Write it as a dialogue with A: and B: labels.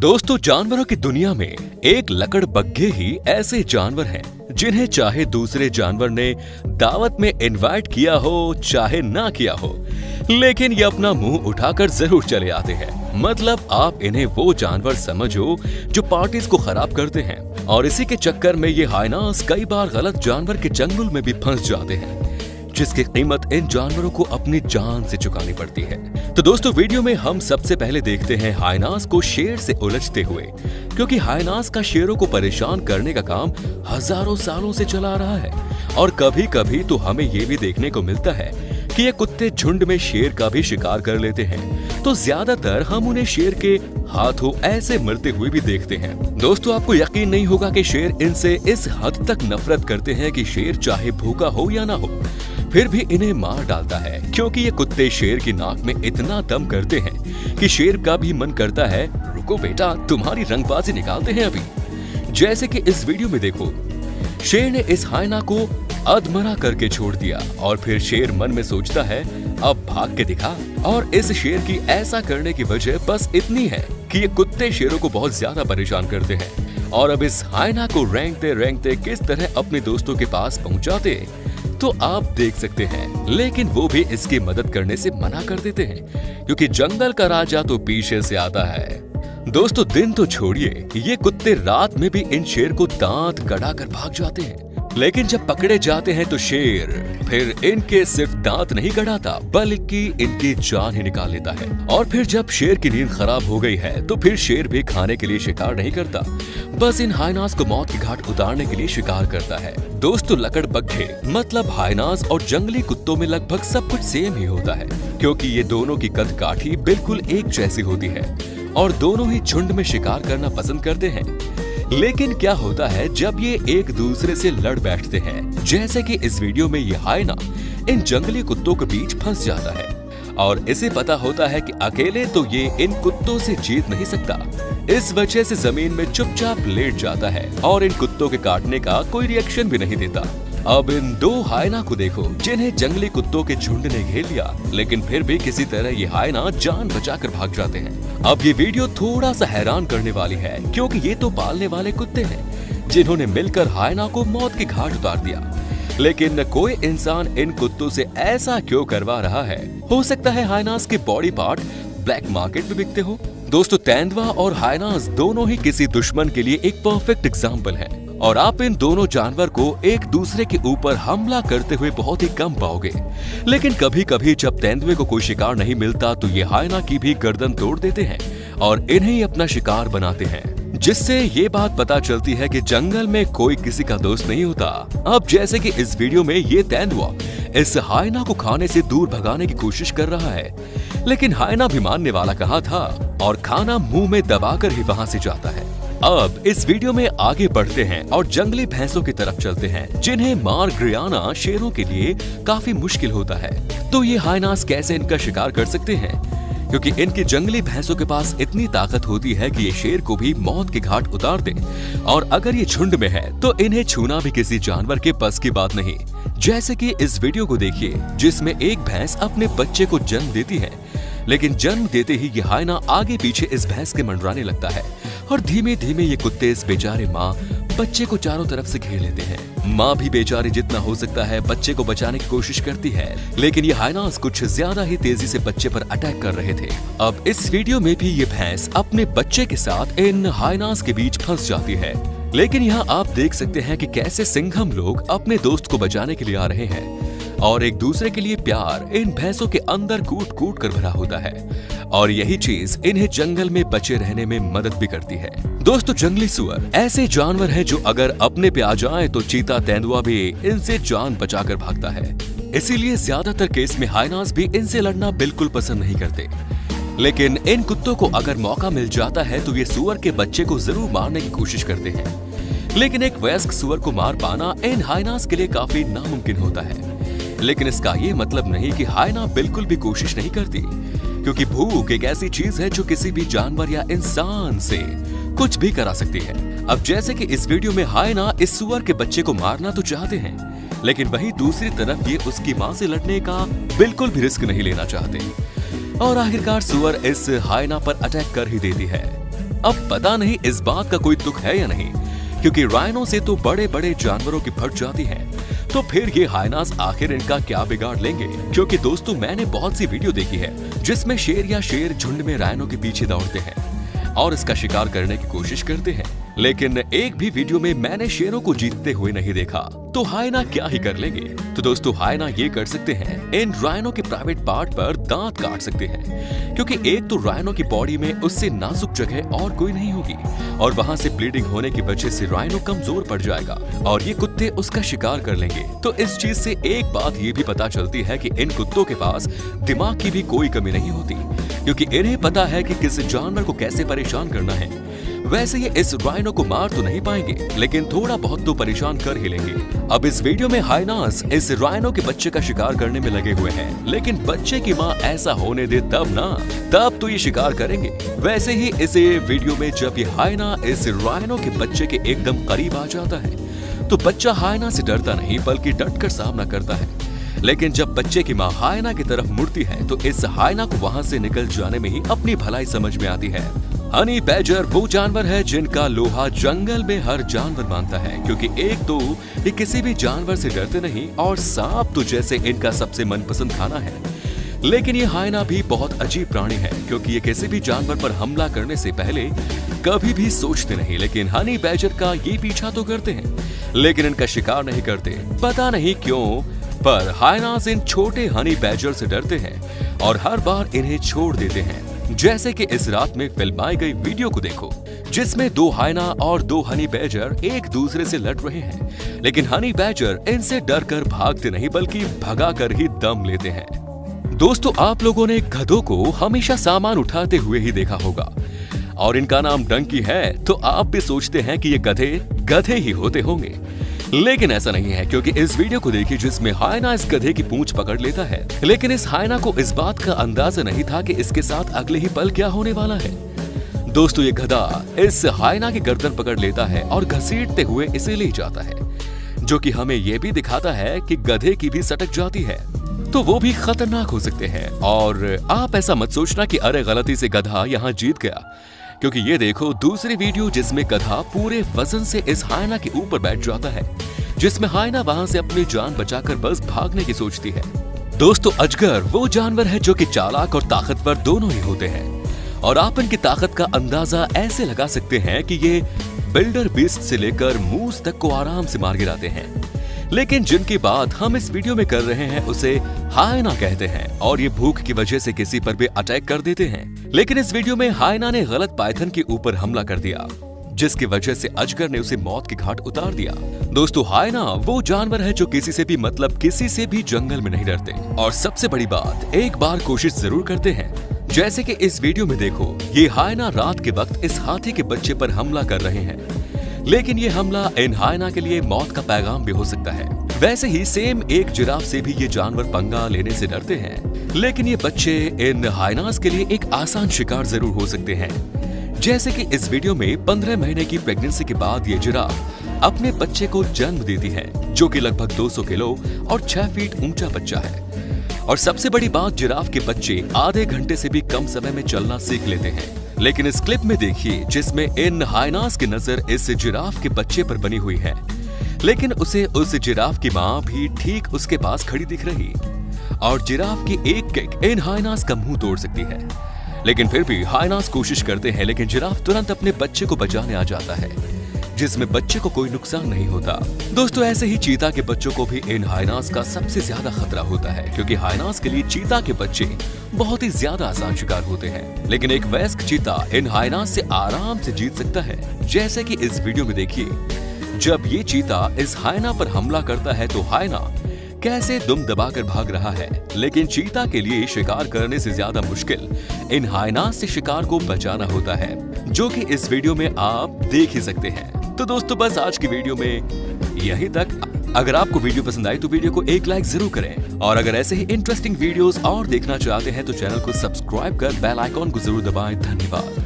A: दोस्तों, जानवरों की दुनिया में एक लकड़बग्घे ही ऐसे जानवर हैं जिन्हें चाहे दूसरे जानवर ने दावत में इनवाइट किया हो चाहे ना किया हो, लेकिन ये अपना मुंह उठाकर जरूर चले आते हैं। मतलब आप इन्हें वो जानवर समझो जो पार्टीज को खराब करते हैं, और इसी के चक्कर में ये हाइनास कई बार गलत जानवर के चंगुल में भी फंस जाते हैं, जिसकी कीमत इन जानवरों को अपनी जान से चुकानी पड़ती है। तो दोस्तों, वीडियो में हम सबसे पहले देखते हैं हाइनास को शेर से उलझते हुए, क्योंकि हाइनास का शेरों को परेशान करने का काम हजारों सालों से चला आ रहा है। और कभी कभी तो हमें ये भी देखने को मिलता है कि ये कुत्ते झुंड में शेर का भी शिकार कर लेते हैं। तो ज्यादातर हम उन्हें शेर के हाथों ऐसे मरते हुए भी देखते हैं। दोस्तों, आपको यकीन नहीं होगा कि शेर इनसे इस हद तक नफरत करते हैं कि शेर चाहे भूखा हो या ना हो, फिर भी इन्हें मार डालता है, क्योंकि ये कुत्ते शेर की नाक में इतना दम करते हैं कि शेर का भी मन करता है, रुको बेटा, तुम्हारी रंगबाजी निकालते हैं अभी। जैसे कि इस वीडियो में देखो, शेर ने इस हाइना को अधमरा करके छोड़ दिया, और फिर शेर मन में सोचता है अब भाग के दिखा। और इस शेर की ऐसा करने की वजह बस इतनी है कि ये कुत्ते शेरों को बहुत ज्यादा परेशान करते हैं। और अब इस हाइना को रेंगते रेंगते किस तरह अपने दोस्तों के पास पहुंचाते तो आप देख सकते हैं, लेकिन वो भी इसकी मदद करने से मना कर देते हैं, क्योंकि जंगल का राजा तो पीछे से आता है। दोस्तों, दिन तो छोड़िए, ये कुत्ते रात में भी इन शेर को दांत गड़ा कर भाग जाते हैं, लेकिन जब पकड़े जाते हैं तो शेर फिर इनके सिर्फ दांत नहीं गड़ाता, बल्कि इनकी जान ही निकाल लेता है। और फिर जब शेर की नींद खराब हो गई है तो फिर शेर भी खाने के लिए शिकार नहीं करता, बस इन हाइनास को मौत की घाट उतारने के लिए शिकार करता है। दोस्तों, लकड़बग्घे मतलब हाइनास और जंगली कुत्तों में लगभग सब कुछ सेम ही होता है, क्योंकि ये दोनों की कद काठी बिल्कुल एक जैसी होती है और दोनों ही झुंड में शिकार करना पसंद करते हैं। लेकिन क्या होता है जब ये एक दूसरे से लड़ बैठते हैं, जैसे कि इस वीडियो में ये हाइना इन जंगली कुत्तों के बीच फंस जाता है, और इसे पता होता है कि अकेले तो ये इन कुत्तों से जीत नहीं सकता। इस वजह से जमीन में चुपचाप लेट जाता है और इन कुत्तों के काटने का कोई रिएक्शन भी नहीं देता। अब इन दो हाइना को देखो, जिन्हें जंगली कुत्तों के झुंड ने घेर लिया, लेकिन फिर भी किसी तरह ये हाइना जान बचाकर भाग जाते हैं। अब ये वीडियो थोड़ा सा हैरान करने वाली है, क्योंकि ये तो पालने वाले कुत्ते हैं जिन्होंने मिलकर हाइना को मौत की घाट उतार दिया, लेकिन कोई इंसान इन कुत्तों से ऐसा क्यों करवा रहा है? हो सकता है हाइनास के बॉडी पार्ट ब्लैक मार्केट में बिकते हो। दोस्तों, तेंदुआ और हाइनास दोनों ही किसी दुश्मन के लिए एक परफेक्ट एग्जाम्पल है, और आप इन दोनों जानवर को एक दूसरे के ऊपर हमला करते हुए बहुत ही कम पाओगे। लेकिन कभी कभी जब तेंदुए को कोई शिकार नहीं मिलता तो ये हाइना की भी गर्दन तोड़ देते हैं और इन्हें ही अपना शिकार बनाते हैं, जिससे ये बात पता चलती है कि जंगल में कोई किसी का दोस्त नहीं होता। अब जैसे कि इस वीडियो में ये तेंदुआ इस हाइना को खाने से दूर भगाने की कोशिश कर रहा है, लेकिन हाइना भी मानने वाला कहाँ था और खाना मुंह में दबाकर ही वहाँ से जाता है। अब इस वीडियो में आगे बढ़ते हैं और जंगली भैंसों की तरफ चलते हैं, जिन्हें मार गिराना शेरों के लिए काफी मुश्किल होता है। तो ये हाइनास कैसे इनका शिकार कर सकते हैं? क्योंकि इनकी जंगली भैंसों के पास इतनी ताकत होती है कि ये शेर को भी मौत की घाट उतार दें, और अगर ये झुंड में है तो इन्हें छूना भी किसी जानवर के बस की बात नहीं। जैसे कि इस वीडियो को देखिए, जिसमें एक भैंस अपने बच्चे को जन्म देती है, लेकिन जन्म देते ही ये हाइना आगे पीछे इस भैंस के मंडराने लगता है, और धीमे धीमे ये कुत्ते इस बेचारे माँ बच्चे को चारों तरफ से घेर लेते हैं। माँ भी बेचारी जितना हो सकता है बच्चे को बचाने की कोशिश करती है, लेकिन ये हाइनास कुछ ज्यादा ही तेजी से बच्चे पर अटैक कर रहे थे। अब इस वीडियो में भी ये भैंस अपने बच्चे के साथ इन हाइनास के बीच फंस जाती है, लेकिन यहाँ आप देख सकते हैं कि कैसे सिंघम लोग अपने दोस्त को बचाने के लिए आ रहे हैं, और एक दूसरे के लिए प्यार इन भैंसों के अंदर कूट कूट कर भरा होता है, और यही चीज इन्हें जंगल में बचे रहने में मदद भी करती है। दोस्तों, जंगली सुअर ऐसे जानवर हैं जो अगर अपने पे आ जाएं तो चीता तेंदुआ भी इनसे जान बचाकर भागता है। इसीलिए ज्यादातर केस में हाइनास भी इनसे लड़ना बिल्कुल पसंद नहीं करते, लेकिन इन कुत्तों को अगर मौका मिल जाता है तो ये सुअर के बच्चे को जरूर मारने की कोशिश करते हैं। लेकिन एक वयस्क सुअर को मार पाना इन हाइनास के लिए काफी नामुमकिन होता है। लेकिन इसका ये मतलब नहीं कि हाइना बिल्कुल भी कोशिश नहीं करती, क्योंकि भूख एक ऐसी चीज है जो किसी भी जानवर या इंसान से कुछ भी करा सकती है। अब जैसे कि इस वीडियो में हाइना इस सुअर के बच्चे को मारना तो चाहते हैं, लेकिन वहीं दूसरी तरफ ये उसकी माँ से लड़ने का बिल्कुल भी रिस्क नहीं लेना चाहते, और आखिरकार सुअर इस हाइना पर अटैक कर ही देती है। अब पता नहीं इस बात का कोई तुक है या नहीं, क्योंकि राइनो से तो बड़े बड़े जानवरों की फट जाती है, तो फिर ये हाइनास आखिर इनका क्या बिगाड़ लेंगे। क्योंकि दोस्तों मैंने बहुत सी वीडियो देखी है जिसमें शेर या शेर झुंड में राइनो के पीछे दौड़ते हैं और इसका शिकार करने की कोशिश करते हैं, लेकिन एक भी वीडियो में मैंने शेरों को जीतते हुए नहीं देखा। तो हाइना क्या ही कर लेंगे। तो दोस्तों हाइना ये कर सकते हैं, इन राइनो के प्राइवेट पार्ट पर दांत काट सकते हैं, क्योंकि एक तो राइनो की बॉडी में उससे नाजुक जगह और कोई नहीं होगी और वहां से ब्लीडिंग होने की वजह से राइनो कमजोर पड़ जाएगा और ये कुत्ते उसका शिकार कर लेंगे। तो इस चीज से एक बात ये भी पता चलती है कि इन कुत्तों के पास दिमाग की भी कोई कमी नहीं होती, क्योंकि इन्हें पता है कि किस जानवर को कैसे परेशान करना है। वैसे ये इस राइनो को मार तो नहीं पाएंगे, लेकिन थोड़ा बहुत तो परेशान कर ही लेंगे। अब इस वीडियो में हाइनास इस राइनो के बच्चे का शिकार करने में लगे हुए हैं, लेकिन बच्चे की माँ ऐसा होने दे तब ना, तब तो ये शिकार करेंगे। वैसे ही इस वीडियो में जब ये हाइना इस राइनो के बच्चे के एकदम करीब आ जाता है, तो बच्चा हाइना से डरता नहीं बल्कि डटकर सामना करता है। लेकिन जब बच्चे की माँ हाइना की तरफ मुड़ती है, तो इस हाइना को वहाँ से निकल जाने में ही अपनी भलाई समझ में आती है। हनी बैजर वो जानवर है जिनका लोहा जंगल में हर जानवर मानता है, क्योंकि एक तो ये किसी भी जानवर से डरते नहीं और सांप तो जैसे इनका सबसे मनपसंद खाना है। लेकिन ये हाइना भी बहुत अजीब प्राणी है, क्योंकि ये किसी भी जानवर पर हमला करने से पहले कभी भी सोचते नहीं। लेकिन हनी बैजर का ये पीछा तो करते हैं, लेकिन इनका शिकार नहीं करते। पता नहीं क्यों, पर हाइनास इन छोटे हनी बैजर से डरते हैं और हर बार इन्हें छोड़ देते हैं। जैसे कि इस रात में फिल्माई गई वीडियो को देखो, जिसमें 2 हाइना और 2 हनी बैजर एक दूसरे से लड़ रहे हैं, लेकिन हनी बैजर इनसे डरकर भागते नहीं बल्कि भगाकर ही दम लेते हैं। दोस्तों आप लोगों ने गधों को हमेशा सामान उठाते हुए ही देखा होगा और इनका नाम डंकी है, तो आप भी सोचते हैं कि ये गधे ही होते होंगे, लेकिन ऐसा नहीं है। क्योंकि इस वीडियो को देखिए जिसमें हाइना इस गधे की पूंछ पकड़ लेता है, लेकिन इस हाइना को इस बात का अंदाजा नहीं था कि इसके साथ अगले ही पल क्या होने वाला है। दोस्तों ये गधा इस हाइना की गर्दन पकड़ लेता है और घसीटते हुए इसे ले जाता है, जो कि हमें यह भी दिखाता है कि गधे की भी सटक जाती है तो वो भी खतरनाक हो सकते हैं। और आप ऐसा मत सोचना कि अरे गलती से गधा यहाँ जीत गया, क्योंकि ये देखो दूसरी वीडियो जिसमें गधा पूरे वजन से इस हाइना के ऊपर बैठ जाता है, जिसमें हाइना वहां से अपनी जान बचाकर बस भागने की सोचती है। दोस्तों अजगर वो जानवर है जो कि चालाक और ताकतवर दोनों ही होते हैं और आप इनकी ताकत का अंदाजा ऐसे लगा सकते हैं कि ये बिल्डर बीस्ट से लेकर मूस तक को आराम से मार गिराते हैं। लेकिन जिनकी बात हम इस वीडियो में कर रहे हैं उसे हाइना कहते हैं और ये भूख की वजह से किसी पर भी अटैक कर देते हैं। लेकिन इस वीडियो में हाइना ने गलत पाइथन के ऊपर हमला कर दिया, जिसकी वजह से अजगर ने उसे मौत के घाट उतार दिया। दोस्तों हाइना वो जानवर है जो किसी से भी मतलब किसी से भी जंगल में नहीं डरते और सबसे बड़ी बात एक बार कोशिश जरूर करते हैं। जैसे कि इस वीडियो में देखो, ये हाइना रात के वक्त इस हाथी के बच्चे पर हमला कर रहे हैं, लेकिन ये हमला इन हाइना के लिए मौत का पैगाम भी हो सकता है। वैसे ही सेम एक जिराफ से भी ये जानवर पंगा लेने से डरते हैं, लेकिन ये बच्चे इन हाइनास के लिए एक आसान शिकार जरूर हो सकते हैं। जैसे कि इस वीडियो में 15 महीने की प्रेगनेंसी के बाद ये जिराफ अपने बच्चे को जन्म देती है, जो कि लगभग 200 किलो और 6 फीट ऊंचा बच्चा है। और सबसे बड़ी बात, जिराफ के बच्चे आधे घंटे से भी कम समय में चलना सीख लेते हैं। लेकिन इस क्लिप में देखिए जिसमें इन हाइनास की नजर इस जिराफ के बच्चे पर बनी हुई है, लेकिन उसे उस जिराफ की माँ भी ठीक उसके पास खड़ी दिख रही और जिराफ की एक किक इन हाइनास का मुंह तोड़ सकती है। लेकिन फिर भी हाइनास कोशिश करते हैं, लेकिन जिराफ तुरंत अपने बच्चे को बचाने आ जाता है, जिसमें बच्चे को कोई नुकसान नहीं होता। दोस्तों ऐसे ही चीता के बच्चों को भी इन हाइनास का सबसे ज्यादा खतरा होता है, क्योंकि हाइनास के लिए चीता के बच्चे बहुत ही ज्यादा आसान शिकार होते हैं। लेकिन एक वयस्क चीता इन हाइनास से आराम से जीत सकता है। जैसे कि इस वीडियो में देखिए, जब ये चीता इस हाइना पर हमला करता है तो हाइना कैसे दुम दबाकर भाग रहा है, लेकिन चीता के लिए शिकार करने से ज्यादा मुश्किल इन हाइनास से शिकार को बचाना होता है, जो कि इस वीडियो में आप देख ही सकते हैं। तो दोस्तों बस आज की वीडियो में यहीं तक। अगर आपको वीडियो पसंद आई तो वीडियो को एक लाइक जरूर करें और अगर ऐसे ही इंटरेस्टिंग वीडियोस और देखना चाहते हैं तो चैनल को सब्सक्राइब कर बेल आइकॉन को जरूर दबाएं। धन्यवाद।